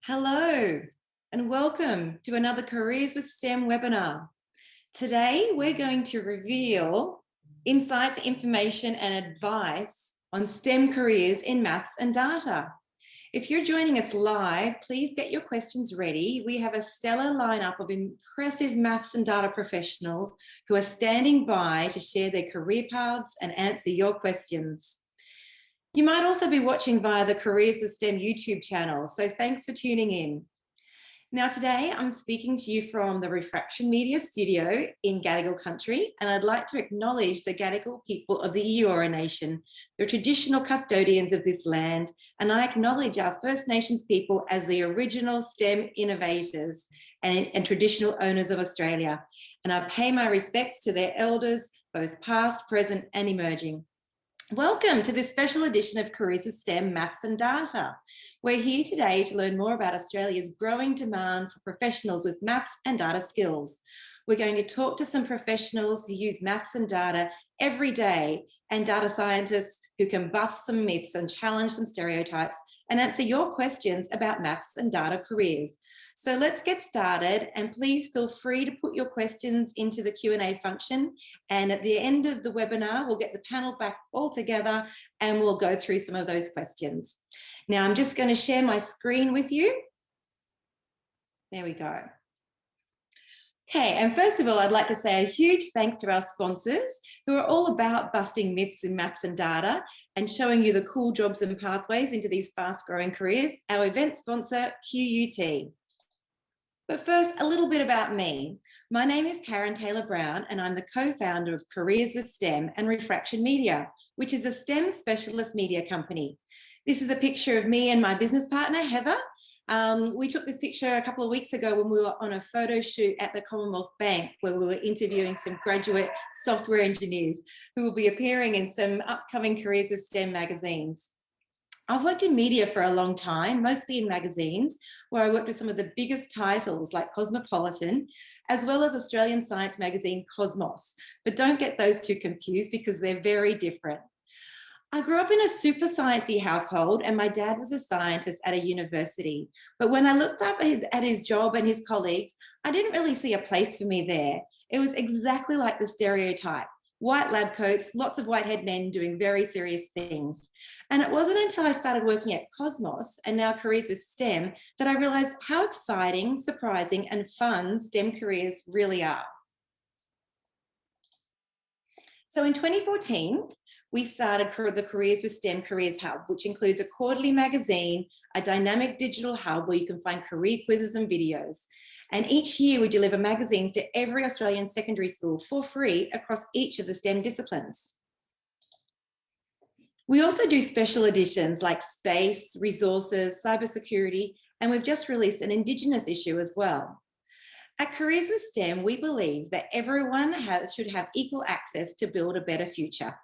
Hello and welcome to another Careers with STEM webinar. Today we're going to reveal insights, information and advice on STEM careers in maths and data. If you're joining us live, please get your questions ready. We have a stellar lineup of impressive maths and data professionals who are standing by to share their career paths and answer your questions. You might also be watching via the Careers with STEM YouTube channel, so thanks for tuning in. Now today I'm speaking to you from the Refraction Media studio in Gadigal country, and I'd like to acknowledge the Gadigal people of the Eora Nation, the traditional custodians of this land, and I acknowledge our First Nations people as the original STEM innovators and traditional owners of Australia. And I pay my respects to their elders, both past, present and emerging. Welcome to this special edition of Careers with STEM Maths and Data. We're here today to learn more about Australia's growing demand for professionals with maths and data skills. We're going to talk to some professionals who use maths and data every day and data scientists who can bust some myths and challenge some stereotypes and answer your questions about maths and data careers. So let's get started, and please feel free to put your questions into the Q&A function, and at the end of the webinar we'll get the panel back all together and we'll go through some of those questions. Now I'm just going to share my screen with you. There we go. Okay, and first of all, I'd like to say a huge thanks to our sponsors who are all about busting myths in maths and data and showing you the cool jobs and pathways into these fast-growing careers. Our event sponsor, QUT. But first, a little bit about me. My name is Karen Taylor-Brown and I'm the co-founder of Careers with STEM and Refraction Media, which is a STEM specialist media company. This is a picture of me and my business partner, Heather. We took this picture a couple of weeks ago when we were on a photo shoot at the Commonwealth Bank, where we were interviewing some graduate software engineers who will be appearing in some upcoming Careers with STEM magazines. I've worked in media for a long time, mostly in magazines, where I worked with some of the biggest titles like Cosmopolitan, as well as Australian science magazine Cosmos. But don't get those two confused because they're very different. I grew up in a super sciencey household and my dad was a scientist at a university. But when I looked up at his job and his colleagues, I didn't really see a place for me there. It was exactly like the stereotype. White lab coats, lots of white-haired men doing very serious things. And it wasn't until I started working at Cosmos and now Careers with STEM that I realized how exciting, surprising and fun STEM careers really are. So in 2014, we started the Careers with STEM Careers Hub, which includes a quarterly magazine, a dynamic digital hub where you can find career quizzes and videos. And each year we deliver magazines to every Australian secondary school for free across each of the STEM disciplines. We also do special editions like space, resources, cybersecurity, and we've just released an Indigenous issue as well. At Careers with STEM, we believe that everyone should have equal access to build a better future.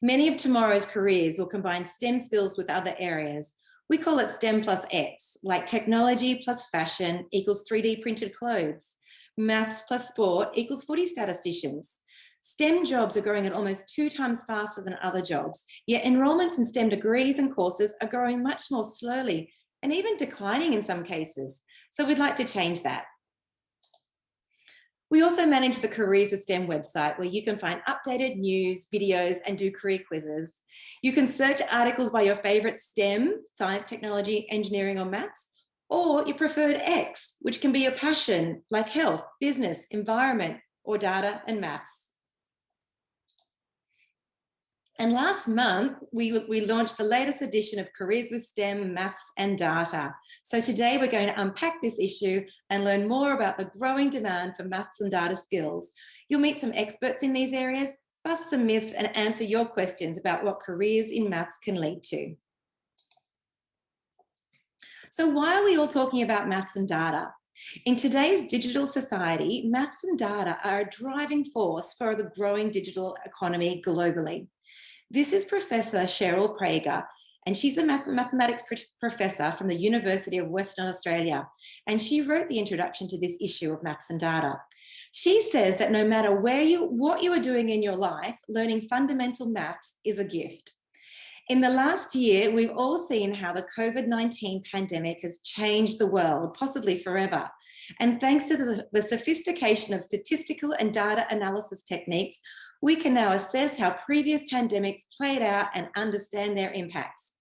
Many of tomorrow's careers will combine STEM skills with other areas. We call it STEM plus X, like technology plus fashion equals 3D printed clothes. Maths plus sport equals footy statisticians. STEM jobs are growing at almost 2 times faster than other jobs, yet enrolments in STEM degrees and courses are growing much more slowly and even declining in some cases. So we'd like to change that. We also manage the Careers with STEM website, where you can find updated news, videos, and do career quizzes. You can search articles by your favorite STEM, science, technology, engineering, or maths, or your preferred X, which can be your passion, like health, business, environment, or data and maths. And last month, we launched the latest edition of Careers with STEM, Maths and Data. So today we're going to unpack this issue and learn more about the growing demand for maths and data skills. You'll meet some experts in these areas, bust some myths and answer your questions about what careers in maths can lead to. So why are we all talking about maths and data? In today's digital society, maths and data are a driving force for the growing digital economy globally. This is Professor Cheryl Prager, and she's a mathematics professor from the University of Western Australia, and she wrote the introduction to this issue of maths and data. She says that no matter what you are doing in your life, learning fundamental maths is a gift. In the last year, we've all seen how the COVID-19 pandemic has changed the world, possibly forever. And thanks to the sophistication of statistical and data analysis techniques, we can now assess how previous pandemics played out and understand their impacts.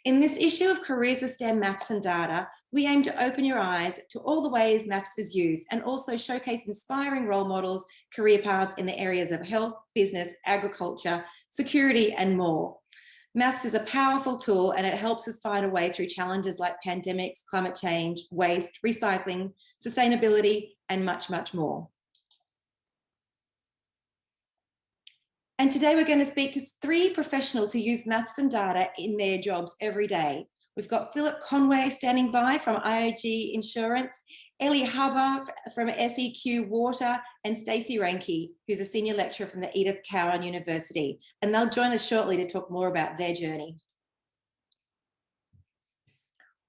In this issue of Careers with STEM Maths and Data, we aim to open your eyes to all the ways maths is used and also showcase inspiring role models, career paths in the areas of health, business, agriculture, security, and more. Maths is a powerful tool and it helps us find a way through challenges like pandemics, climate change, waste, recycling, sustainability, and much, much more. And today we're going to speak to 3 professionals who use maths and data in their jobs every day. We've got Phillip Conway standing by from IOG Insurance, Ellie Hubbard from SEQ Water, and Stacey Reinke, who's a senior lecturer from the Edith Cowan University. And they'll join us shortly to talk more about their journey.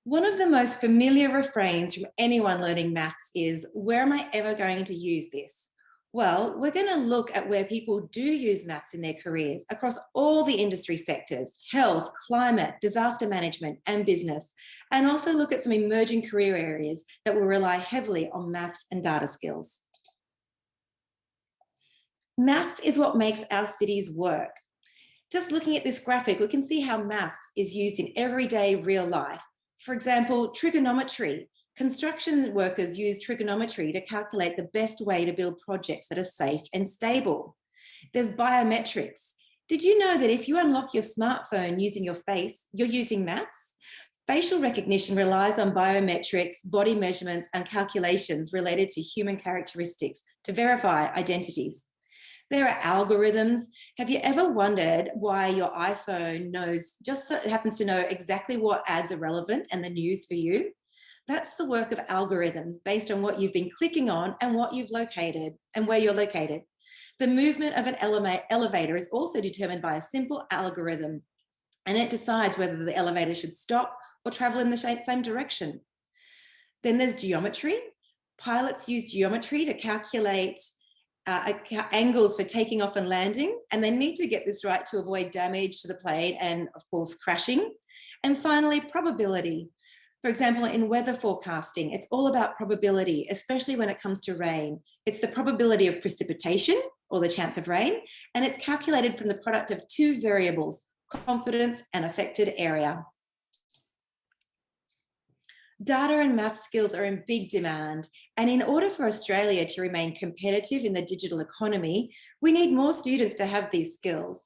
One of the most familiar refrains from anyone learning maths is, where am I ever going to use this? Well, we're going to look at where people do use maths in their careers across all the industry sectors, health, climate, disaster management, and business, and also look at some emerging career areas that will rely heavily on maths and data skills. Maths is what makes our cities work. Just looking at this graphic, we can see how maths is used in everyday real life. For example, trigonometry. Construction workers use trigonometry to calculate the best way to build projects that are safe and stable. There's biometrics. Did you know that if you unlock your smartphone using your face, you're using maths? Facial recognition relies on biometrics, body measurements, and calculations related to human characteristics to verify identities. There are algorithms. Have you ever wondered why your iPhone just happens to know exactly what ads are relevant and the news for you? That's the work of algorithms based on what you've been clicking on and what you've located and where you're located. The movement of an elevator is also determined by a simple algorithm, and it decides whether the elevator should stop or travel in the same direction. Then there's geometry. Pilots use geometry to calculate angles for taking off and landing, and they need to get this right to avoid damage to the plane and, of course, crashing. And finally, probability. For example, in weather forecasting, it's all about probability, especially when it comes to rain. It's the probability of precipitation, or the chance of rain, and it's calculated from the product of 2 variables, confidence and affected area. Data and math skills are in big demand, and in order for Australia to remain competitive in the digital economy, we need more students to have these skills.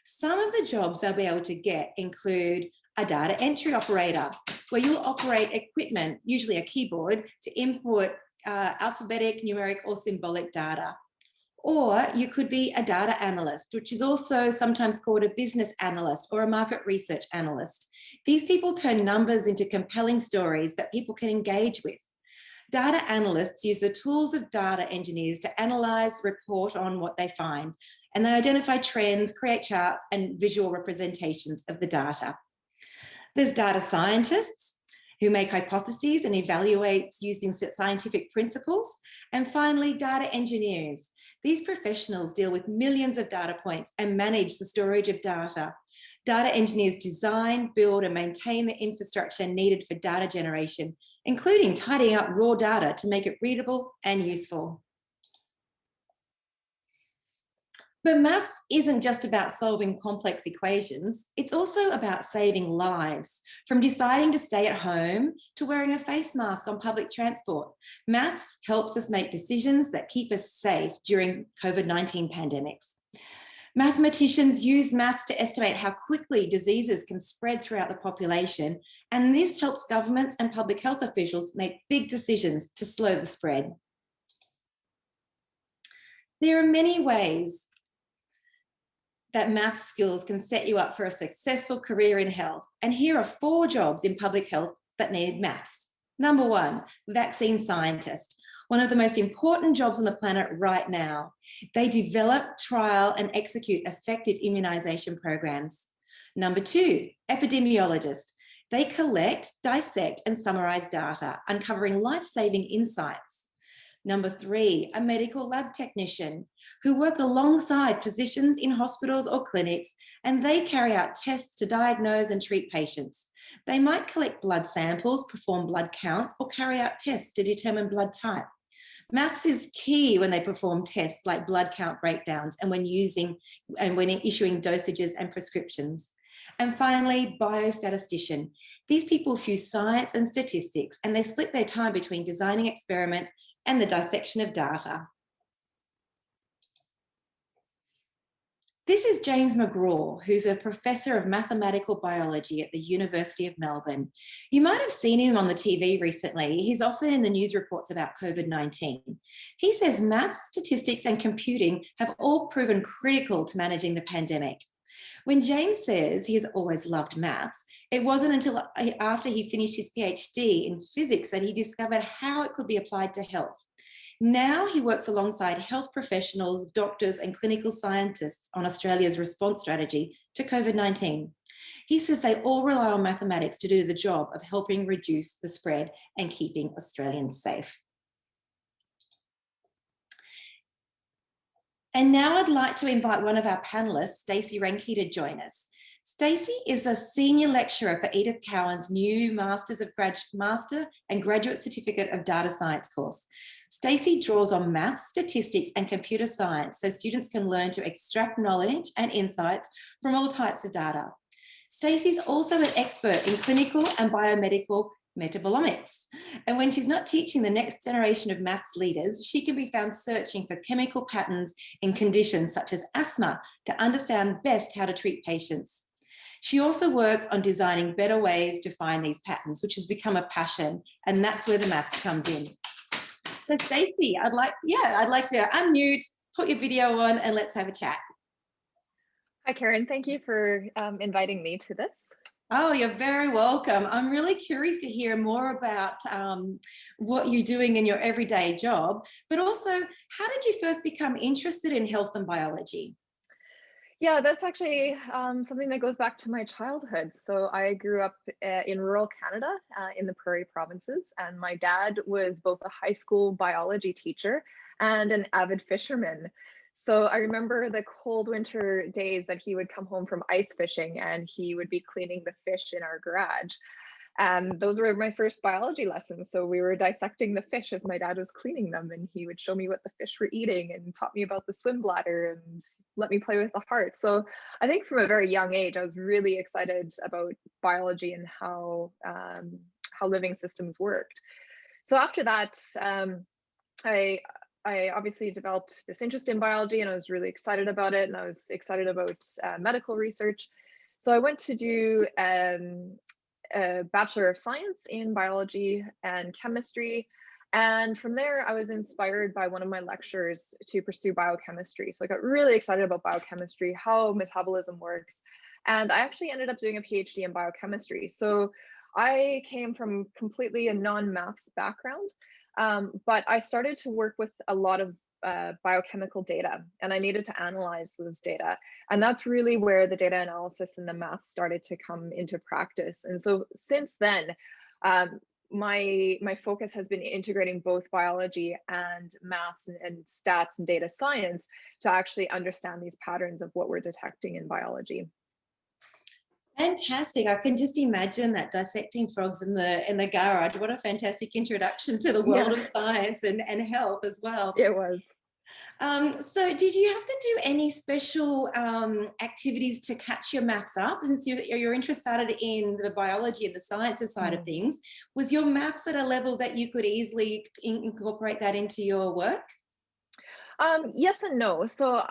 Some of the jobs they'll be able to get include a data entry operator, where you'll operate equipment, usually a keyboard, to input alphabetic, numeric, or symbolic data. Or you could be a data analyst, which is also sometimes called a business analyst or a market research analyst. These people turn numbers into compelling stories that people can engage with. Data analysts use the tools of data engineers to analyze, report on what they find, and they identify trends, create charts, and visual representations of the data. There's data scientists who make hypotheses and evaluate using scientific principles. And finally, data engineers. These professionals deal with millions of data points and manage the storage of data. Data engineers design, build, and maintain the infrastructure needed for data generation, including tidying up raw data to make it readable and useful. But maths isn't just about solving complex equations, it's also about saving lives. From deciding to stay at home to wearing a face mask on public transport, maths helps us make decisions that keep us safe during COVID-19 pandemics. Mathematicians use maths to estimate how quickly diseases can spread throughout the population, and this helps governments and public health officials make big decisions to slow the spread. There are many ways that math skills can set you up for a successful career in health. And here are 4 jobs in public health that need maths. Number 1, vaccine scientist, one of the most important jobs on the planet right now. They develop, trial, and execute effective immunization programs. Number 2, epidemiologist. They collect, dissect, and summarize data, uncovering life-saving insights. Number 3, a medical lab technician who work alongside physicians in hospitals or clinics, and they carry out tests to diagnose and treat patients. They might collect blood samples, perform blood counts, or carry out tests to determine blood type. Maths is key when they perform tests like blood count breakdowns and when issuing dosages and prescriptions. And finally, biostatistician. These people fuse science and statistics, and they split their time between designing experiments and the dissection of data. This is James McGraw, who's a professor of mathematical biology at the University of Melbourne. You might have seen him on the TV recently. He's often in the news reports about COVID-19. He says maths, statistics, and computing have all proven critical to managing the pandemic. When James says he's always loved maths, it wasn't until after he finished his PhD in physics that he discovered how it could be applied to health. Now he works alongside health professionals, doctors, and clinical scientists on Australia's response strategy to COVID-19. He says they all rely on mathematics to do the job of helping reduce the spread and keeping Australians safe. And now I'd like to invite one of our panelists, Stacey Reinke, to join us. Stacey is a senior lecturer for Edith Cowan's new Master and Graduate Certificate of Data Science course. Stacey draws on maths, statistics, and computer science so students can learn to extract knowledge and insights from all types of data. Stacey's also an expert in clinical and biomedical metabolomics. And when she's not teaching the next generation of maths leaders, she can be found searching for chemical patterns in conditions such as asthma to understand best how to treat patients. She also works on designing better ways to find these patterns, which has become a passion, and that's where the maths comes in. So Stacey, I'd like to unmute, put your video on, and let's have a chat. Hi, Karen. Thank you for inviting me to this. Oh, you're very welcome. I'm really curious to hear more about what you're doing in your everyday job, but also how did you first become interested in health and biology? Yeah, that's actually something that goes back to my childhood. So I grew up in rural Canada in the prairie provinces, and my dad was both a high school biology teacher and an avid fisherman. So I remember the cold winter days that he would come home from ice fishing and he would be cleaning the fish in our garage. And those were my first biology lessons. So we were dissecting the fish as my dad was cleaning them, and he would show me what the fish were eating and taught me about the swim bladder and let me play with the heart. So I think from a very young age, I was really excited about biology and how living systems worked. So after that, I obviously developed this interest in biology, and I was really excited about it, and I was excited about medical research. So I went to do a Bachelor of Science in biology and chemistry. And from there, I was inspired by one of my lecturers to pursue biochemistry. So I got really excited about biochemistry, how metabolism works. And I actually ended up doing a PhD in biochemistry. So I came from completely a non-maths background, but I started to work with a lot of biochemical data, and I needed to analyze those data. And that's really where the data analysis and the math started to come into practice. And so since then, my focus has been integrating both biology and maths and stats and data science to actually understand these patterns of what we're detecting in biology. Fantastic. I can just imagine that, dissecting frogs in the garage. What a fantastic introduction to the world of science and health as well. It was. So did you have to do any special activities to catch your maths up? Since your interest started in the biology and the sciences side of things, was your maths at a level that you could easily incorporate that into your work? Yes and no. So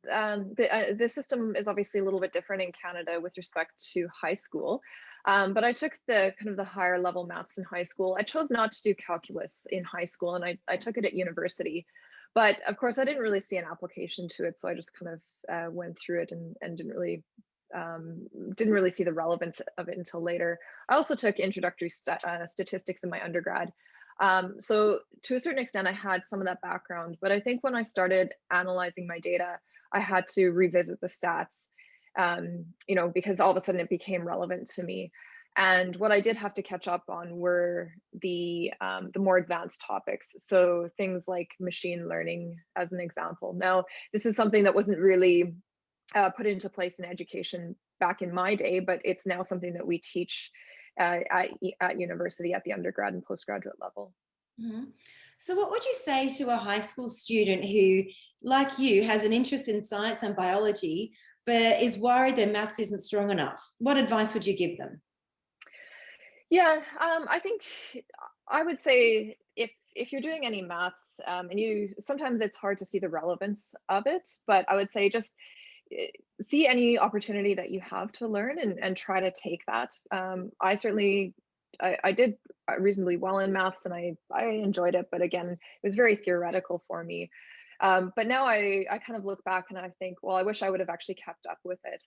the system is obviously a little bit different in Canada with respect to high school. But I took the kind of the higher level maths in high school. I chose not to do calculus in high school, and I took it at university. But of course, I didn't really see an application to it, so I just kind of went through it and didn't really see the relevance of it until later. I also took introductory statistics in my undergrad. So to a certain extent, I had some of that background, but I think when I started analyzing my data, I had to revisit the stats, because all of a sudden it became relevant to me. And what I did have to catch up on were the more advanced topics. So things like machine learning, as an example. Now, this is something that wasn't really put into place in education back in my day, but it's now something that we teach at university at the undergrad and postgraduate level. Mm-hmm. So what would you say to a high school student who, like you, has an interest in science and biology, but is worried their maths isn't strong enough? What advice would you give them? Yeah, I think I would say if you're doing any maths, and you sometimes it's hard to see the relevance of it, but I would say just see any opportunity that you have to learn and try to take that. I certainly I did reasonably well in maths and I enjoyed it, but again, it was very theoretical for me. But now I kind of look back and I think, well, I wish I would have actually kept up with it.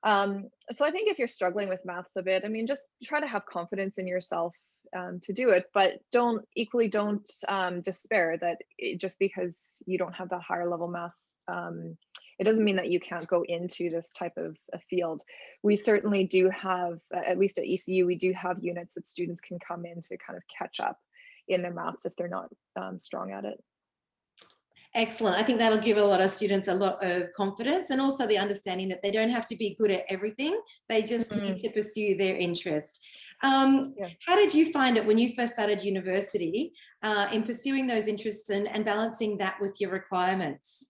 So I think if you're struggling with maths a bit, I mean, just try to have confidence in yourself to do it, but don't despair that just because you don't have that higher level maths, it doesn't mean that you can't go into this type of a field. We certainly do have, at least at ECU, we do have units that students can come in to kind of catch up in their maths if they're not strong at it. Excellent. I think that'll give a lot of students a lot of confidence, and also the understanding that they don't have to be good at everything. They just need to pursue their interest. Yeah. How did you find it when you first started university in pursuing those interests and balancing that with your requirements?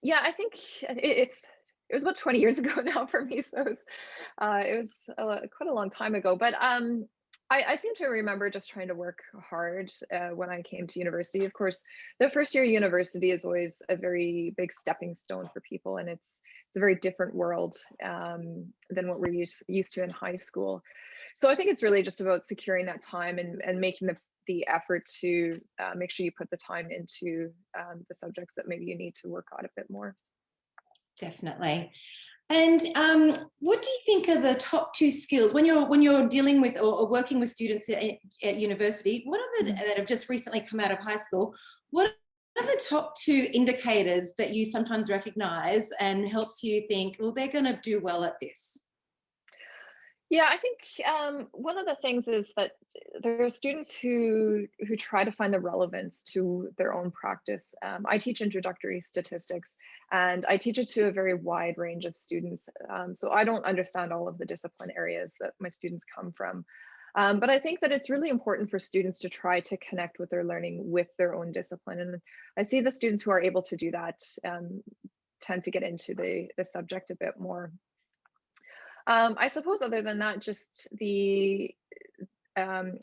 Yeah, I think it was about 20 years ago now for me, so it was quite a long time ago. But I seem to remember just trying to work hard when I came to university. Of course, the first year of university is always a very big stepping stone for people, and it's a very different world than what we're used to in high school. So I think it's really just about securing that time and making the effort to make sure you put the time into the subjects that maybe you need to work on a bit more. Definitely. And what do you think are the top two skills when you're dealing with or working with students at university? What are the that have just recently come out of high school? What are the top two indicators that you sometimes recognize and helps you think, well, they're going to do well at this? Yeah, I think one of the things is that there are students who try to find the relevance to their own practice. I teach introductory statistics, and I teach it to a very wide range of students. So I don't understand all of the discipline areas that my students come from. But I think that it's really important for students to try to connect with their learning with their own discipline. And I see the students who are able to do that tend to get into the subject a bit more. I suppose other than that, just um,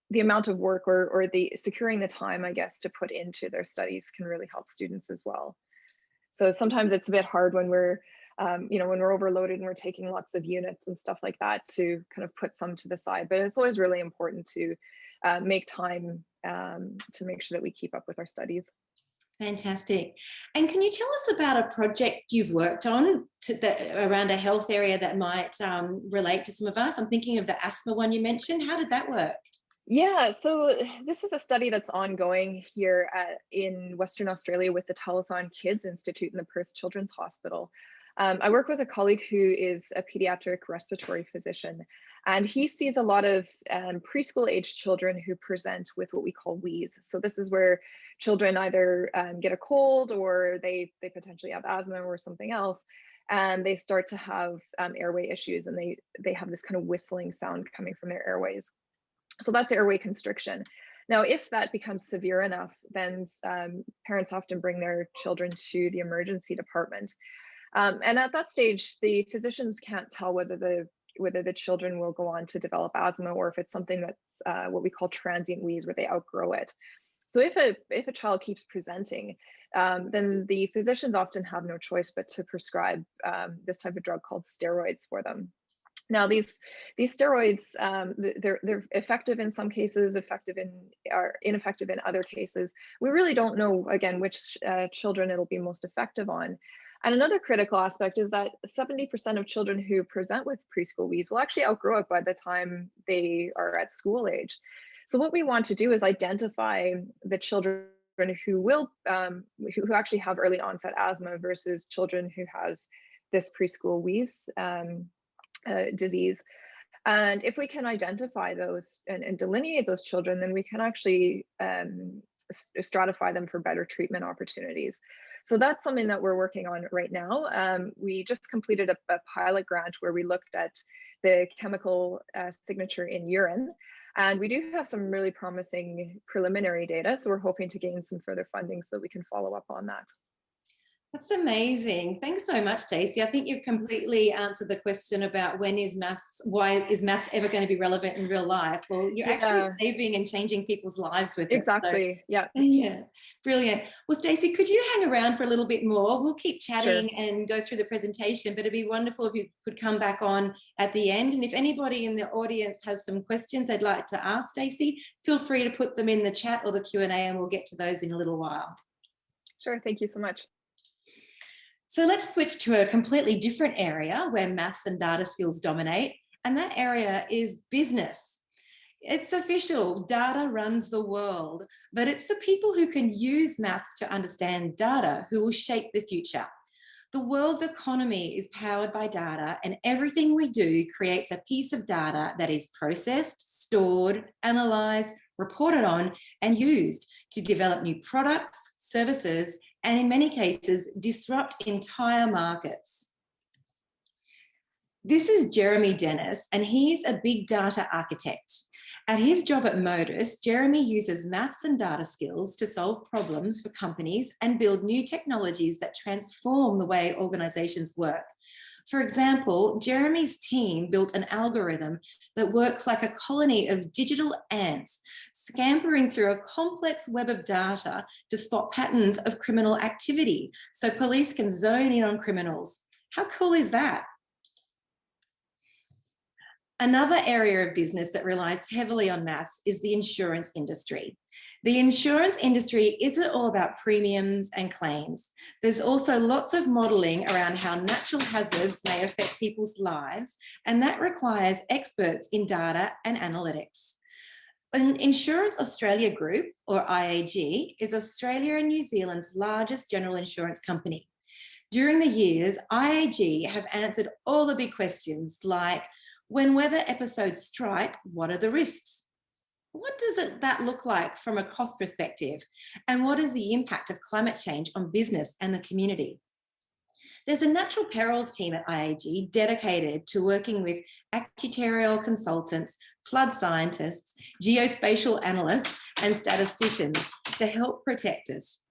the amount of work or the securing the time, I guess, to put into their studies can really help students as well. So sometimes it's a bit hard when we're, when we're overloaded and we're taking lots of units and stuff like that to kind of put some to the side. But it's always really important to make time to make sure that we keep up with our studies. Fantastic. And can you tell us about a project you've worked on around a health area that might relate to some of us? I'm thinking of the asthma one you mentioned. How did that work? Yeah, so this is a study that's ongoing here in Western Australia with the Telethon Kids Institute in the Perth Children's Hospital. I work with a colleague who is a pediatric respiratory physician, and he sees a lot of preschool age children who present with what we call wheeze. So this is where children either get a cold or they potentially have asthma or something else, and they start to have airway issues, and they have this kind of whistling sound coming from their airways. So that's airway constriction. Now, if that becomes severe enough, then parents often bring their children to the emergency department. And at that stage, the physicians can't tell whether the children will go on to develop asthma or if it's something that's what we call transient wheeze, where they outgrow it. So if a child keeps presenting, then the physicians often have no choice but to prescribe this type of drug called steroids for them. Now, these steroids, they're effective in some cases, are ineffective in other cases. We really don't know, again, which children it'll be most effective on. And another critical aspect is that 70% of children who present with preschool wheeze will actually outgrow it by the time they are at school age. So what we want to do is identify the children who actually have early onset asthma versus children who have this preschool wheeze disease. And if we can identify those and delineate those children, then we can actually stratify them for better treatment opportunities. So that's something that we're working on right now. We just completed a pilot grant where we looked at the chemical signature in urine. And we do have some really promising preliminary data. So we're hoping to gain some further funding so that we can follow up on that. That's amazing. Thanks so much, Stacey. I think you've completely answered the question about why is maths ever going to be relevant in real life? Well, you're actually saving and changing people's lives with it. Exactly. So, yeah. Brilliant. Well, Stacey, could you hang around for a little bit more? We'll keep chatting and go through the presentation, but it'd be wonderful if you could come back on at the end. And if anybody in the audience has some questions they'd like to ask Stacey, feel free to put them in the chat or the Q&A, and we'll get to those in a little while. Sure. Thank you so much. So let's switch to a completely different area where maths and data skills dominate, and that area is business. It's official, data runs the world, but it's the people who can use maths to understand data who will shape the future. The world's economy is powered by data, and everything we do creates a piece of data that is processed, stored, analysed, reported on, and used to develop new products, services, and in many cases, disrupt entire markets. This is Jeremy Dennis, and he's a big data architect. At his job at Modus, Jeremy uses maths and data skills to solve problems for companies and build new technologies that transform the way organizations work. For example, Jeremy's team built an algorithm that works like a colony of digital ants, scampering through a complex web of data to spot patterns of criminal activity, so police can zone in on criminals. How cool is that? Another area of business that relies heavily on maths is the insurance industry. The insurance industry isn't all about premiums and claims. There's also lots of modelling around how natural hazards may affect people's lives, and that requires experts in data and analytics. Insurance Australia Group, or IAG, is Australia and New Zealand's largest general insurance company. During the years, IAG have answered all the big questions like, when weather episodes strike, what are the risks? What does that look like from a cost perspective? And what is the impact of climate change on business and the community? There's a natural perils team at IAG dedicated to working with actuarial consultants, flood scientists, geospatial analysts, and statisticians to help protect us.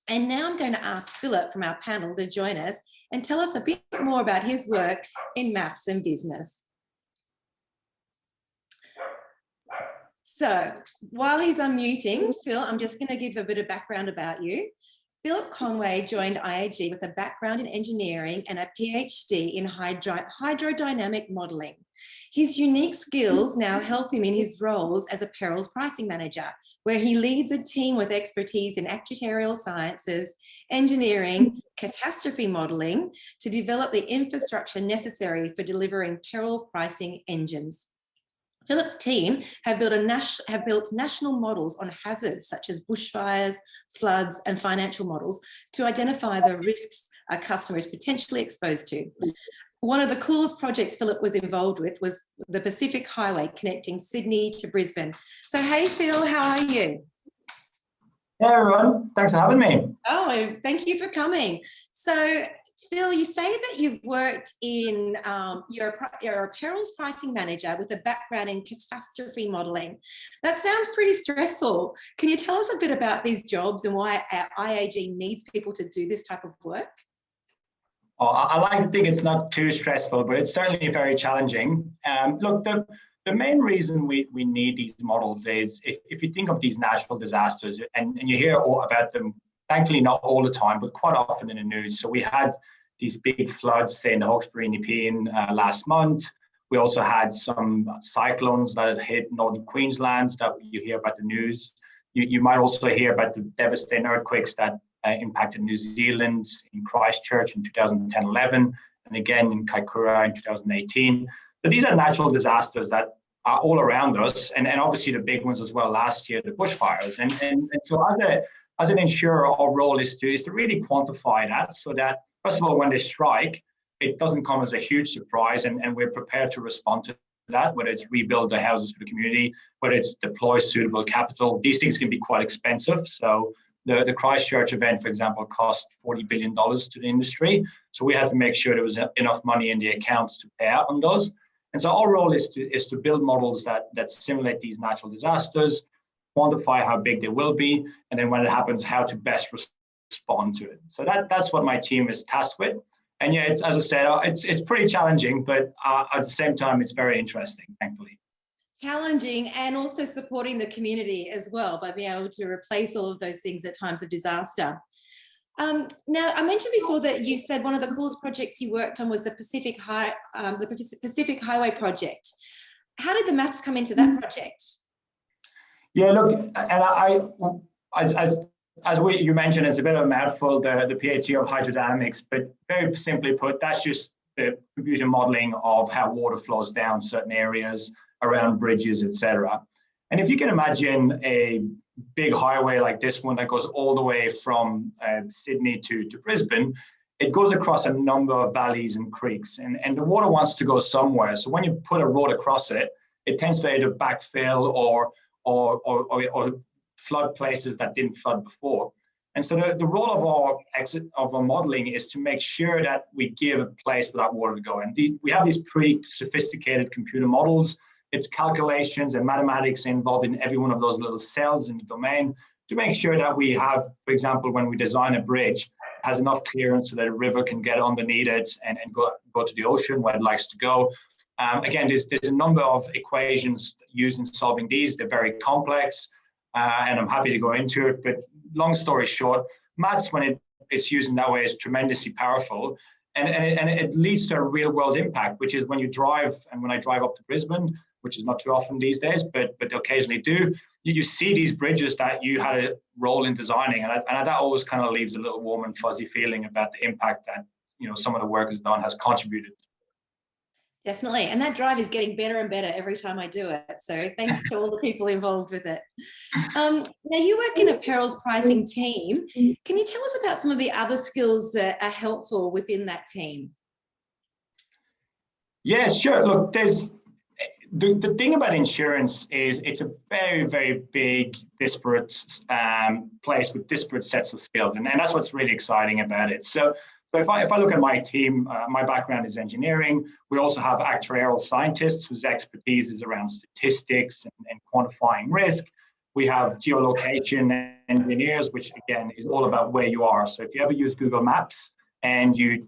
And now I'm going to ask Phillip from our panel to join us and tell us a bit more about his work in maths and business. So while he's unmuting, Phil, I'm just going to give a bit of background about you. Phillip Conway joined IAG with a background in engineering and a PhD in hydrodynamic modelling. His unique skills now help him in his roles as a perils pricing manager, where he leads a team with expertise in actuarial sciences, engineering, catastrophe modelling to develop the infrastructure necessary for delivering peril pricing engines. Phillip's team have built national models on hazards such as bushfires, floods, and financial models to identify the risks a customer is potentially exposed to. One of the coolest projects Phillip was involved with was the Pacific Highway connecting Sydney to Brisbane. So, hey, Phil, how are you? Hey, everyone. Thanks for having me. Oh, thank you for coming. So, Phil, you say that you've worked in, you're a perils pricing manager with a background in catastrophe modelling. That sounds pretty stressful. Can you tell us a bit about these jobs and why IAG needs people to do this type of work? Oh, I like to think it's not too stressful, but it's certainly very challenging. Look, the main reason we need these models is if you think of these natural disasters, and you hear all about them, thankfully not all the time, but quite often in the news. So we had these big floods, say in the Hawkesbury and Nepean last month. We also had some cyclones that had hit northern Queensland that you hear about the news. You might also hear about the devastating earthquakes that impacted New Zealand in Christchurch in 2010-11, and again in Kaikoura in 2018. So these are natural disasters that are all around us, and obviously the big ones as well last year, the bushfires. And so as an insurer, our role is to really quantify that so that, first of all, when they strike, it doesn't come as a huge surprise, and we're prepared to respond to that, whether it's rebuild the houses for the community, whether it's deploy suitable capital. These things can be quite expensive. So the Christchurch event, for example, cost $40 billion to the industry. So we had to make sure there was enough money in the accounts to pay out on those. And so our role is to build models that simulate these natural disasters, quantify how big they will be, and then when it happens, how to best respond to it. So that's what my team is tasked with. And yeah, it's, as I said, it's pretty challenging, but at the same time, it's very interesting, thankfully. Challenging, and also supporting the community as well by being able to replace all of those things at times of disaster. Now, I mentioned before that you said one of the coolest projects you worked on was the Pacific Highway project. How did the maths come into that project? Yeah, look, and you mentioned, it's a bit of a mouthful, the PhD of hydrodynamics, but very simply put, that's just the computer modeling of how water flows down certain areas, around bridges, etc. And if you can imagine a big highway like this one that goes all the way from Sydney to Brisbane, it goes across a number of valleys and creeks, and the water wants to go somewhere. So when you put a road across it, it tends to either backfill or flood places that didn't flood before. And so the role of our modeling is to make sure that we give a place for that water to go. And we have these pretty sophisticated computer models. It's calculations and mathematics involved in every one of those little cells in the domain to make sure that we have, for example, when we design a bridge, has enough clearance so that a river can get underneath it and go to the ocean where it likes to go. Again, there's a number of equations used in solving these. They're very complex, and I'm happy to go into it. But long story short, maths, when it's used in that way, is tremendously powerful. And it leads to a real world impact, which is when you drive, and when I drive up to Brisbane, which is not too often these days, but occasionally do, you see these bridges that you had a role in designing. And that always kind of leaves a little warm and fuzzy feeling about the impact that, you know, some of the work has done, has contributed. Definitely. And that drive is getting better and better every time I do it. So thanks to all the people involved with it. Now, you work in a perils pricing team. Can you tell us about some of the other skills that are helpful within that team? Yeah, sure. Look, there's the thing about insurance is it's a very, very big, disparate place with disparate sets of skills. And that's what's really exciting about it. So if I look at my team, my background is engineering. We also have actuarial scientists whose expertise is around statistics and quantifying risk. We have geolocation engineers, which again is all about where you are. So if you ever use Google Maps and you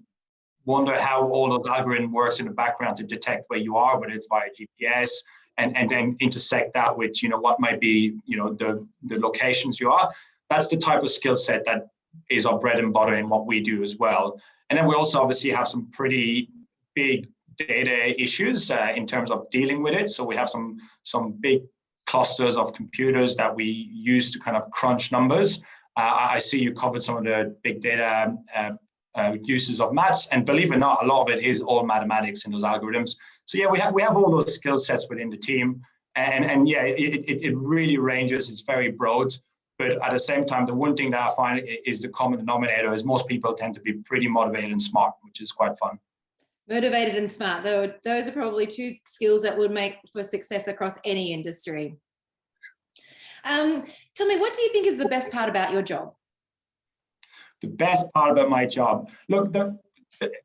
wonder how all those algorithm works in the background to detect where you are, whether it's via GPS, and then intersect that with, you know, what might be, you know, the locations you are, that's the type of skill set that is our bread and butter in what we do as well. And then we also obviously have some pretty big data issues in terms of dealing with it. So we have some big clusters of computers that we use to kind of crunch numbers. I see you covered some of the big data uses of maths, and believe it or not, a lot of it is all mathematics in those algorithms. So yeah, we have all those skill sets within the team, and yeah, it really ranges. It's very broad. But at the same time, the one thing that I find is the common denominator is most people tend to be pretty motivated and smart, which is quite fun. Motivated and smart. Those are probably two skills that would make for success across any industry. Tell me, what do you think is the best part about your job? The best part about my job, look,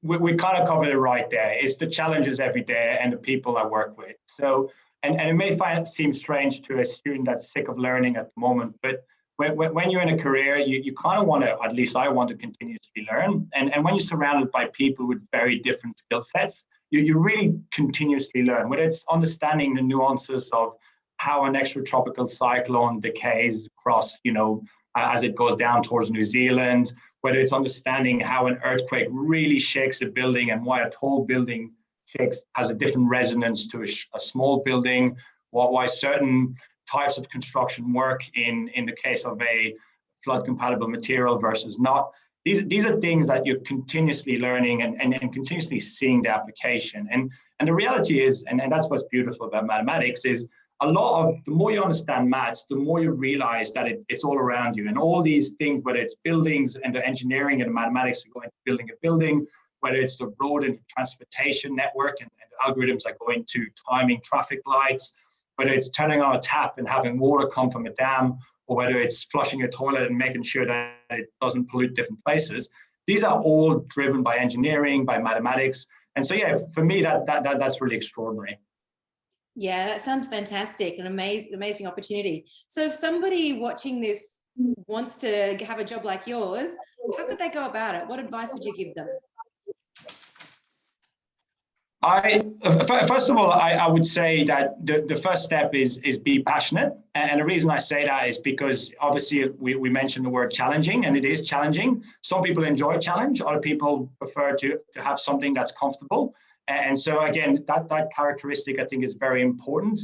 we kind of covered it right there. It's the challenges every day and the people I work with. So, and it may seem strange to a student that's sick of learning at the moment, but when you're in a career, you kind of want to, at least I want to continuously learn. And when you're surrounded by people with very different skill sets, you really continuously learn, whether it's understanding the nuances of how an extratropical cyclone decays across, you know, as it goes down towards New Zealand, whether it's understanding how an earthquake really shakes a building and why a tall building has a different resonance to a small building, why certain types of construction work in the case of a flood compatible material versus not. These are things that you're continuously learning and continuously seeing the application. And the reality is, and that's what's beautiful about mathematics, is the more you understand maths, the more you realize that it's all around you. And all these things, whether it's buildings and the engineering and the mathematics that go into building a building, whether it's the road and transportation network and algorithms that go into timing traffic lights, whether it's turning on a tap and having water come from a dam, or whether it's flushing a toilet and making sure that it doesn't pollute different places. These are all driven by engineering, by mathematics. And so, yeah, for me, that's really extraordinary. Yeah, that sounds fantastic, an amazing opportunity. So if somebody watching this wants to have a job like yours, how could they go about it? What advice would you give them? First of all, I would say that the first step is be passionate. And the reason I say that is because obviously we mentioned the word challenging, and it is challenging. Some people enjoy challenge, other people prefer to have something that's comfortable. And so again, that characteristic I think is very important.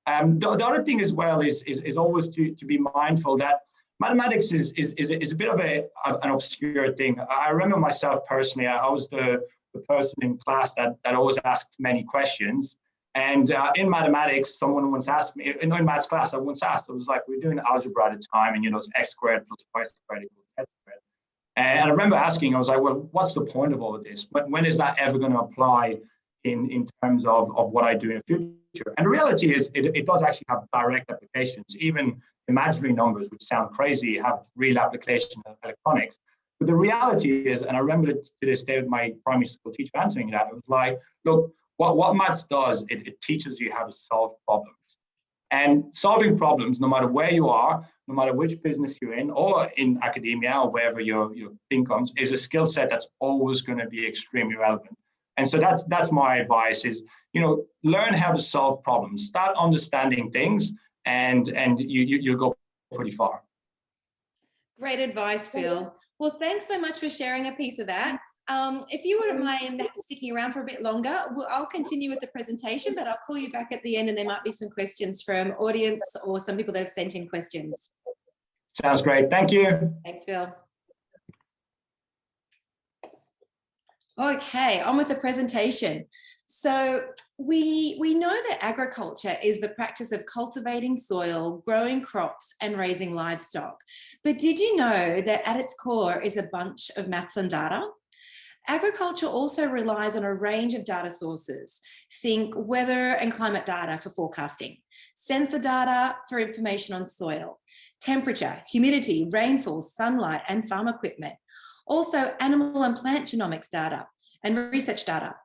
The other thing as well is always to be mindful that mathematics is a bit of an obscure thing. I remember myself personally, I was the person in class that always asked many questions. And in mathematics, someone once asked me, in maths class, I once asked, I was like, we're doing algebra at the time, and it's x squared plus y squared equals z squared. And I remember asking, I was like, well, what's the point of all of this? When is that ever going to apply in terms of what I do in the future? And the reality is it does actually have direct applications. Even imaginary numbers, which sound crazy, have real application in electronics. But the reality is, and I remember to this day with my primary school teacher answering that, it was like, look, what maths does, it teaches you how to solve problems. And solving problems, no matter where you are, no matter which business you're in, or in academia, or wherever your thing comes, is a skill set that's always going to be extremely relevant. And so that's my advice is, learn how to solve problems, start understanding things, and you'll go pretty far. Great advice, Phil. Well, thanks so much for sharing a piece of that. If you wouldn't mind sticking around for a bit longer, I'll continue with the presentation, but I'll call you back at the end and there might be some questions from audience or some people that have sent in questions. Sounds great. Thank you. Thanks, Phil. Okay, on with the presentation. So we know that agriculture is the practice of cultivating soil, growing crops and raising livestock. But did you know that at its core is a bunch of maths and data? Agriculture also relies on a range of data sources. Think weather and climate data for forecasting, sensor data for information on soil, temperature, humidity, rainfall, sunlight and farm equipment. Also animal and plant genomics data and research data.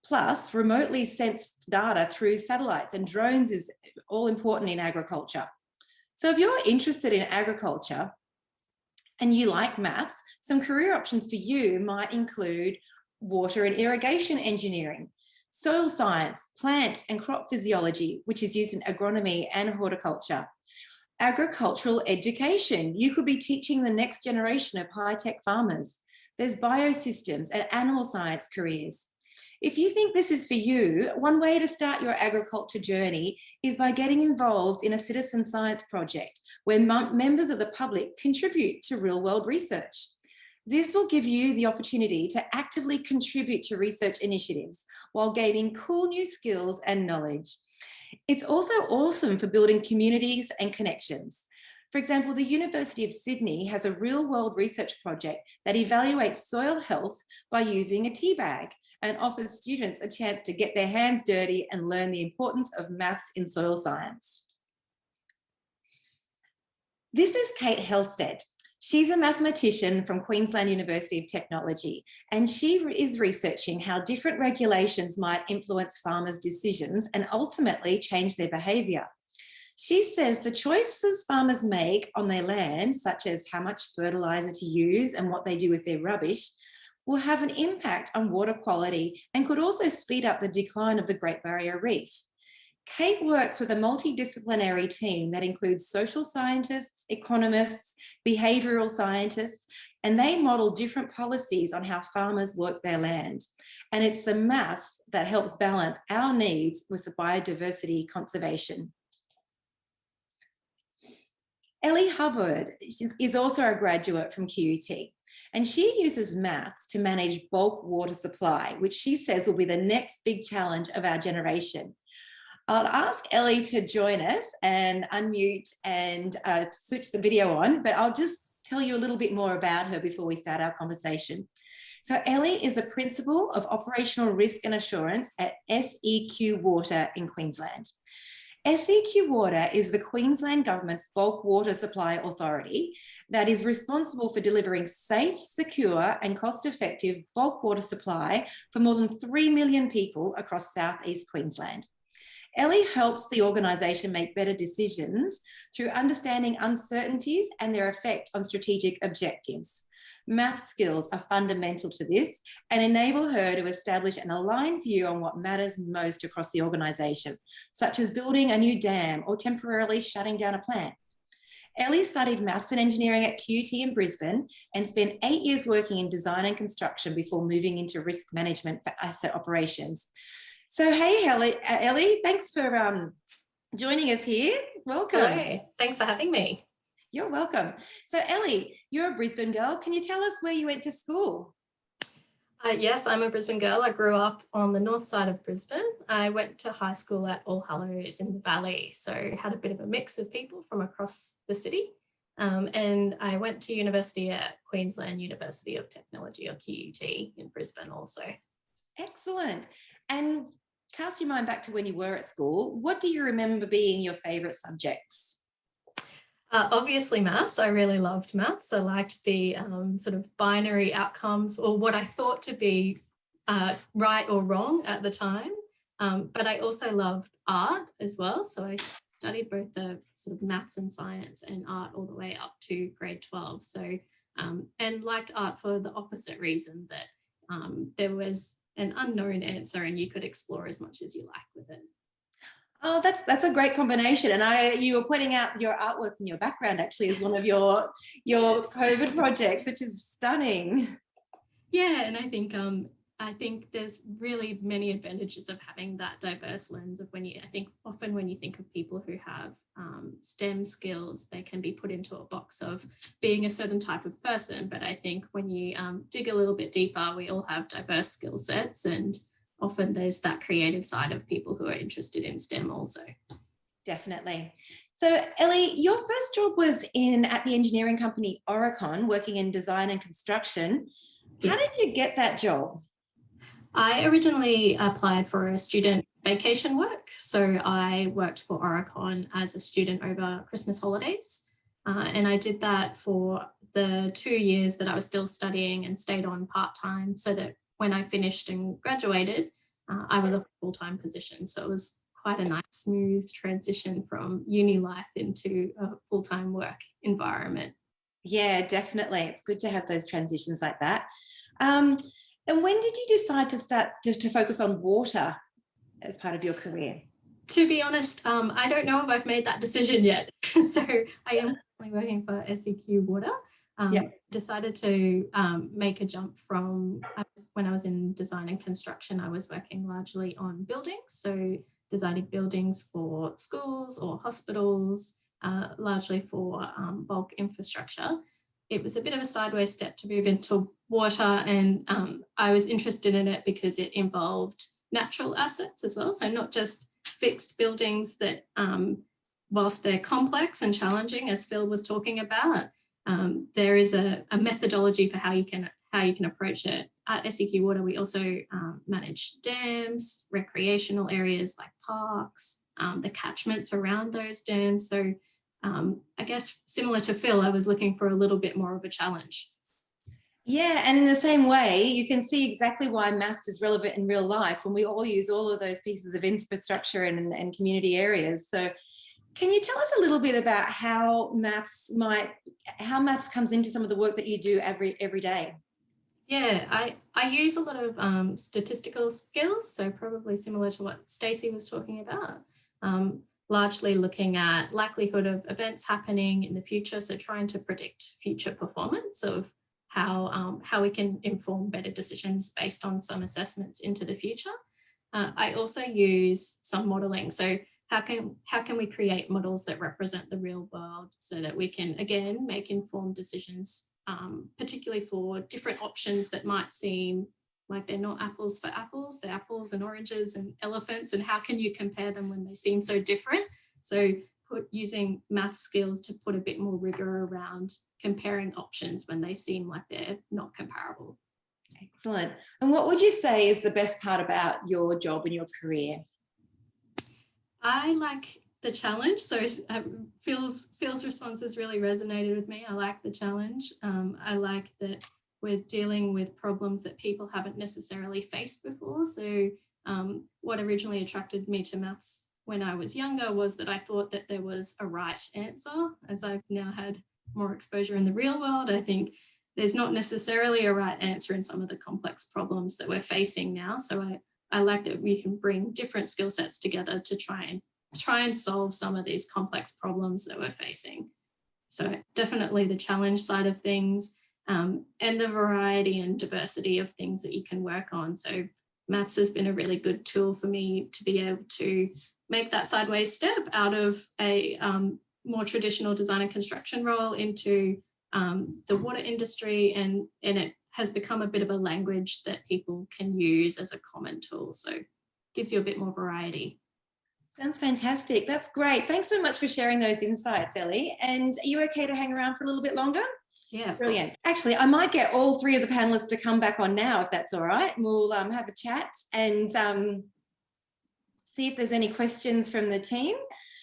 Plus, remotely sensed data through satellites and drones is all important in agriculture. So if you're interested in agriculture and you like maths, some career options for you might include water and irrigation engineering, soil science, plant and crop physiology, which is used in agronomy and horticulture, agricultural education. You could be teaching the next generation of high-tech farmers. There's biosystems and animal science careers. If you think this is for you, one way to start your agriculture journey is by getting involved in a citizen science project where members of the public contribute to real-world research. This will give you the opportunity to actively contribute to research initiatives while gaining cool new skills and knowledge. It's also awesome for building communities and connections. For example, the University of Sydney has a real-world research project that evaluates soil health by using a tea bag and offers students a chance to get their hands dirty and learn the importance of maths in soil science. This is Kate Helsted. She's a mathematician from Queensland University of Technology, and she is researching how different regulations might influence farmers' decisions and ultimately change their behaviour. She says the choices farmers make on their land, such as how much fertiliser to use and what they do with their rubbish, will have an impact on water quality and could also speed up the decline of the Great Barrier Reef. Kate works with a multidisciplinary team that includes social scientists, economists, behavioural scientists, and they model different policies on how farmers work their land. And it's the maths that helps balance our needs with the biodiversity conservation. Ellie Hubbard is also a graduate from QUT, and she uses maths to manage bulk water supply, which she says will be the next big challenge of our generation. I'll ask Ellie to join us and unmute and switch the video on, but I'll just tell you a little bit more about her before we start our conversation. So Ellie is the Principal of Operational Risk and Assurance at SEQ Water in Queensland. SEQ Water is the Queensland Government's bulk water supply authority that is responsible for delivering safe, secure and cost-effective bulk water supply for more than 3 million people across southeast Queensland. Ellie helps the organisation make better decisions through understanding uncertainties and their effect on strategic objectives. Math skills are fundamental to this and enable her to establish an aligned view on what matters most across the organisation, such as building a new dam or temporarily shutting down a plant. Ellie studied maths and engineering at QUT in Brisbane and spent 8 years working in design and construction before moving into risk management for asset operations. So, hey, Ellie, thanks for joining us here. Welcome. Hello, thanks for having me. You're welcome. So Ellie, you're a Brisbane girl. Can you tell us where you went to school? Yes, I'm a Brisbane girl. I grew up on the north side of Brisbane. I went to high school at All Hallows in the Valley, so had a bit of a mix of people from across the city. And I went to university at Queensland University of Technology, or QUT, in Brisbane also. Excellent. And cast your mind back to when you were at school. What do you remember being your favourite subjects? Obviously maths. I really loved maths. I liked the sort of binary outcomes, or what I thought to be right or wrong at the time. But I also loved art as well. So I studied both the sort of maths and science and art all the way up to grade 12. So and liked art for the opposite reason, that there was an unknown answer and you could explore as much as you like with it. Oh, that's a great combination. And you were pointing out your artwork in your background actually as one of your COVID projects, which is stunning. Yeah, and I think there's really many advantages of having that diverse lens of often when you think of people who have STEM skills, they can be put into a box of being a certain type of person. But I think when you dig a little bit deeper, we all have diverse skill sets, and often there's that creative side of people who are interested in STEM also. Definitely. So Ellie, your first job was at the engineering company Oricon, working in design and construction. Yes. How did you get that job? I originally applied for a student vacation work. So I worked for Oricon as a student over Christmas holidays. And I did that for the 2 years that I was still studying, and stayed on part-time, so that when I finished and graduated, I was a full-time position. So it was quite a nice, smooth transition from uni life into a full-time work environment. Yeah, definitely. It's good to have those transitions like that. And when did you decide to start to focus on water as part of your career? To be honest, I don't know if I've made that decision yet. So I am currently working for SEQ Water. Decided to make a jump from when I was in design and construction. I was working largely on buildings, so designing buildings for schools or hospitals, largely for bulk infrastructure. It was a bit of a sideways step to move into water, and I was interested in it because it involved natural assets as well, so not just fixed buildings that, whilst they're complex and challenging, as Phil was talking about, there is a methodology for how you can approach it. At SEQ Water, we also manage dams, recreational areas like parks, the catchments around those dams. So I guess similar to Phil, I was looking for a little bit more of a challenge. Yeah, and in the same way, you can see exactly why maths is relevant in real life when we all use all of those pieces of infrastructure and community areas. So can you tell us a little bit about how maths comes into some of the work that you do every day? Yeah, I use a lot of statistical skills, so probably similar to what Stacey was talking about, largely looking at likelihood of events happening in the future, so trying to predict future performance of how we can inform better decisions based on some assessments into the future. I also use some modelling, so how can we create models that represent the real world so that we can, again, make informed decisions, particularly for different options that might seem like they're not apples for apples, they're apples and oranges and elephants, and how can you compare them when they seem so different? So using math skills to put a bit more rigor around comparing options when they seem like they're not comparable. Excellent. And what would you say is the best part about your job and your career? I like the challenge. So Phil's responses really resonated with me. I like the challenge. I like that we're dealing with problems that people haven't necessarily faced before. So what originally attracted me to maths when I was younger was that I thought that there was a right answer. As I've now had more exposure in the real world, I think there's not necessarily a right answer in some of the complex problems that we're facing now. So I like that we can bring different skill sets together to try and solve some of these complex problems that we're facing. So definitely the challenge side of things, and the variety and diversity of things that you can work on. So maths has been a really good tool for me to be able to make that sideways step out of a more traditional design and construction role into the water industry, and it has become a bit of a language that people can use as a common tool. So it gives you a bit more variety. Sounds fantastic. That's great. Thanks so much for sharing those insights, Ellie. And are you okay to hang around for a little bit longer? Yeah, brilliant. Actually, I might get all three of the panelists to come back on now, if that's all right. We'll have a chat and see if there's any questions from the team.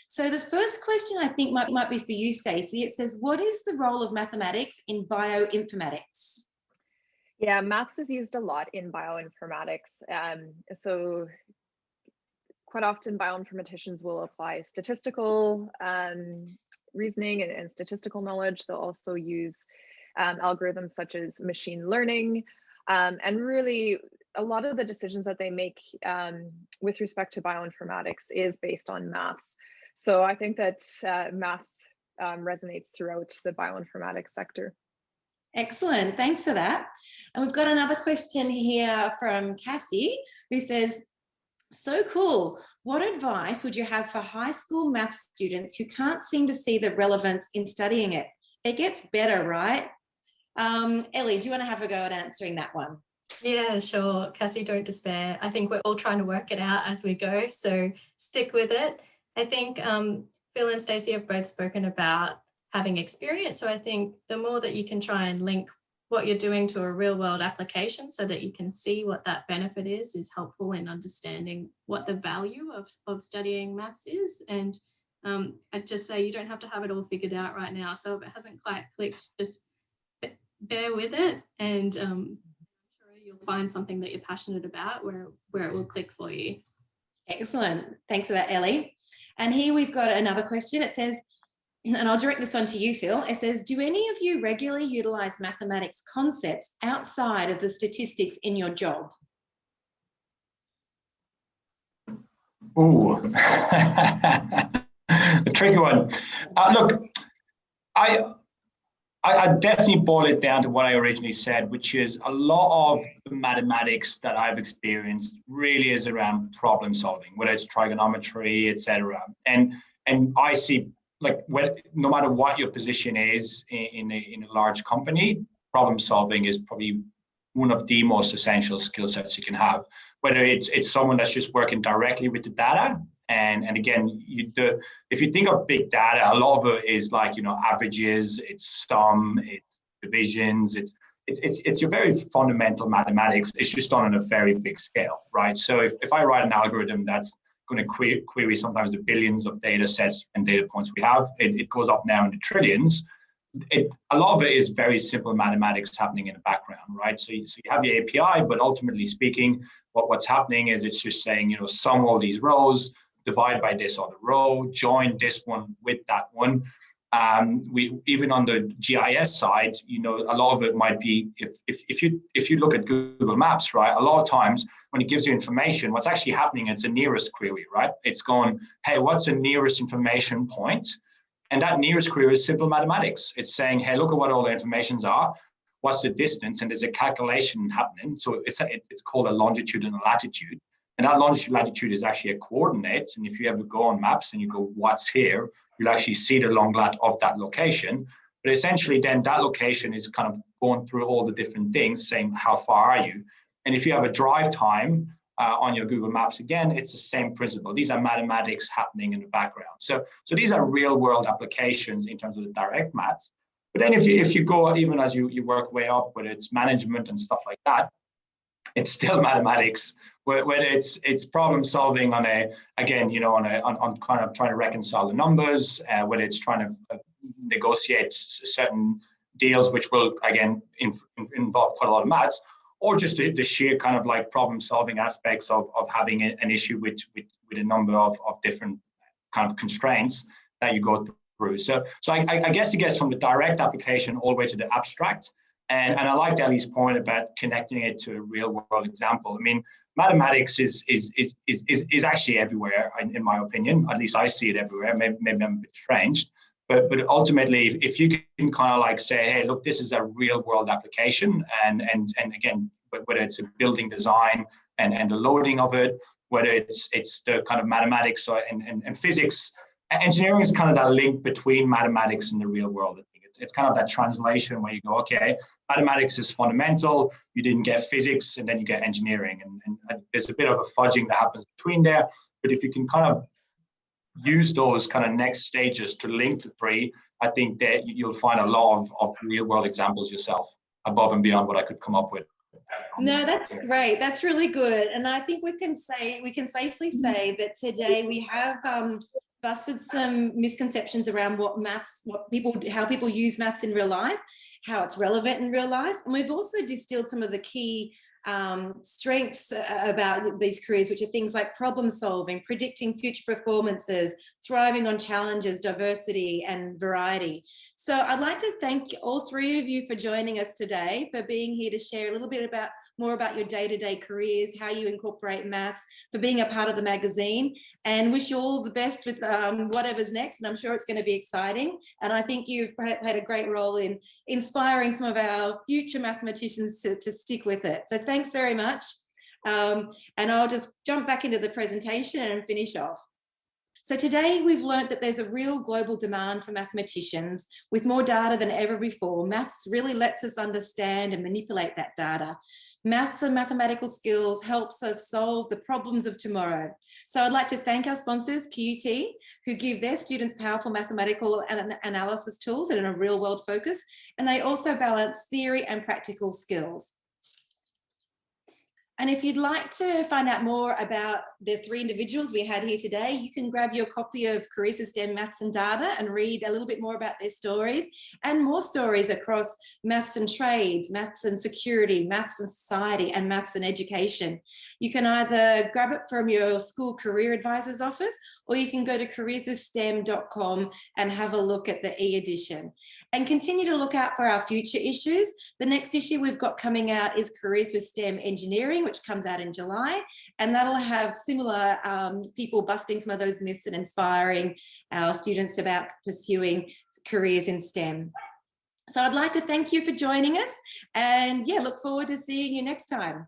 So the first question I think might be for you, Stacey. It says, what is the role of mathematics in bioinformatics? Yeah, maths is used a lot in bioinformatics. So quite often bioinformaticians will apply statistical reasoning and statistical knowledge. They'll also use algorithms such as machine learning. And really, a lot of the decisions that they make with respect to bioinformatics is based on maths. So I think that maths resonates throughout the bioinformatics sector. Excellent, thanks for that. And we've got another question here from Cassie, who says, so cool. What advice would you have for high school math students who can't seem to see the relevance in studying it? It gets better, right? Ellie, do you want to have a go at answering that one? Yeah, sure. Cassie, don't despair. I think we're all trying to work it out as we go, so stick with it. I think Phil and Stacey have both spoken about having experience, so I think the more that you can try and link what you're doing to a real world application so that you can see what that benefit is helpful in understanding what the value of studying maths is. And I'd just say you don't have to have it all figured out right now. So if it hasn't quite clicked, just bear with it, and I'm sure you'll find something that you're passionate about where it will click for you. Excellent. Thanks for that, Ellie. And here we've got another question. It says, and I'll direct this one to you, Phil. It says, do any of you regularly utilize mathematics concepts outside of the statistics in your job? Ooh, a tricky one. Look, I definitely boil it down to what I originally said, which is a lot of the mathematics that I've experienced really is around problem solving, whether it's trigonometry, etc. And I see, like, no matter what your position is in a large company, problem solving is probably one of the most essential skill sets you can have. Whether it's someone that's just working directly with the data, and again, if you think of big data, a lot of it is like, averages, it's sum, it's divisions, it's your very fundamental mathematics. It's just done on a very big scale, right? So if I write an algorithm that's going to query sometimes the billions of data sets and data points we have, it goes up now in the trillions. A lot of it is very simple mathematics happening in the background, right? So you have the API, but ultimately speaking, what's happening is it's just saying, sum all these rows, divide by this other row, join this one with that one. We even on the GIS side, a lot of it might be if you look at Google Maps, right? A lot of times when it gives you information, what's actually happening, it's a nearest query, right? It's going, hey, what's the nearest information point? And that nearest query is simple mathematics. It's saying, hey, look at what all the informations are. What's the distance? And there's a calculation happening. So it's called a longitude and a latitude. And that longitude latitude is actually a coordinate. And if you ever go on maps and you go, what's here, you'll actually see the long lat of that location. But essentially then that location is kind of going through all the different things, saying how far are you? And if you have a drive time on your Google Maps, again, it's the same principle. These are mathematics happening in the background. So these are real world applications in terms of the direct maths. But then if you go, even as you work way up, whether it's management and stuff like that, it's still mathematics. Whether it's problem solving on on kind of trying to reconcile the numbers, whether it's trying to negotiate certain deals, which will again involve quite a lot of maths, or just the sheer kind of like problem solving aspects of having an issue with a number of different kind of constraints that you go through. So I guess it gets from the direct application all the way to the abstract. And I liked Ellie's point about connecting it to a real world example. I mean, mathematics is actually everywhere, in my opinion. At least I see it everywhere. Maybe I'm a bit strange, but ultimately, if you can kind of like say, hey, look, this is a real world application, and again, whether it's a building design and the loading of it, whether it's the kind of mathematics and physics, engineering is kind of that link between mathematics and the real world. I think it's kind of that translation where you go, okay, mathematics is fundamental, you didn't get physics, and then you get engineering. And there's a bit of a fudging that happens between there. But if you can kind of use those kind of next stages to link the three, I think that you'll find a lot of real world examples yourself, above and beyond what I could come up with. No, that's great. That's really good. And I think we can safely say that today we have busted some misconceptions around how people use maths in real life, how it's relevant in real life. And we've also distilled some of the key strengths about these careers, which are things like problem solving, predicting future performances, thriving on challenges, diversity and variety. So I'd like to thank all three of you for joining us today, for being here to share a little bit more about your day-to-day careers, how you incorporate maths, for being a part of the magazine, and wish you all the best with whatever's next. And I'm sure it's going to be exciting. And I think you've played a great role in inspiring some of our future mathematicians to stick with it. So thanks very much. And I'll just jump back into the presentation and finish off. So today we've learnt that there's a real global demand for mathematicians. With more data than ever before, maths really lets us understand and manipulate that data. Maths and mathematical skills helps us solve the problems of tomorrow. So I'd like to thank our sponsors, QUT, who give their students powerful mathematical analysis tools and a real world focus. And they also balance theory and practical skills. And if you'd like to find out more about the three individuals we had here today, you can grab your copy of Careers in STEM Maths and Data and read a little bit more about their stories and more stories across maths and trades, maths and security, maths and society, and maths and education. You can either grab it from your school career advisor's office, or you can go to careerswithstem.com and have a look at the e-edition. And continue to look out for our future issues. The next issue we've got coming out is Careers with STEM Engineering, which comes out in July, and that'll have similar people busting some of those myths and inspiring our students about pursuing careers in STEM. So I'd like to thank you for joining us, and yeah, look forward to seeing you next time.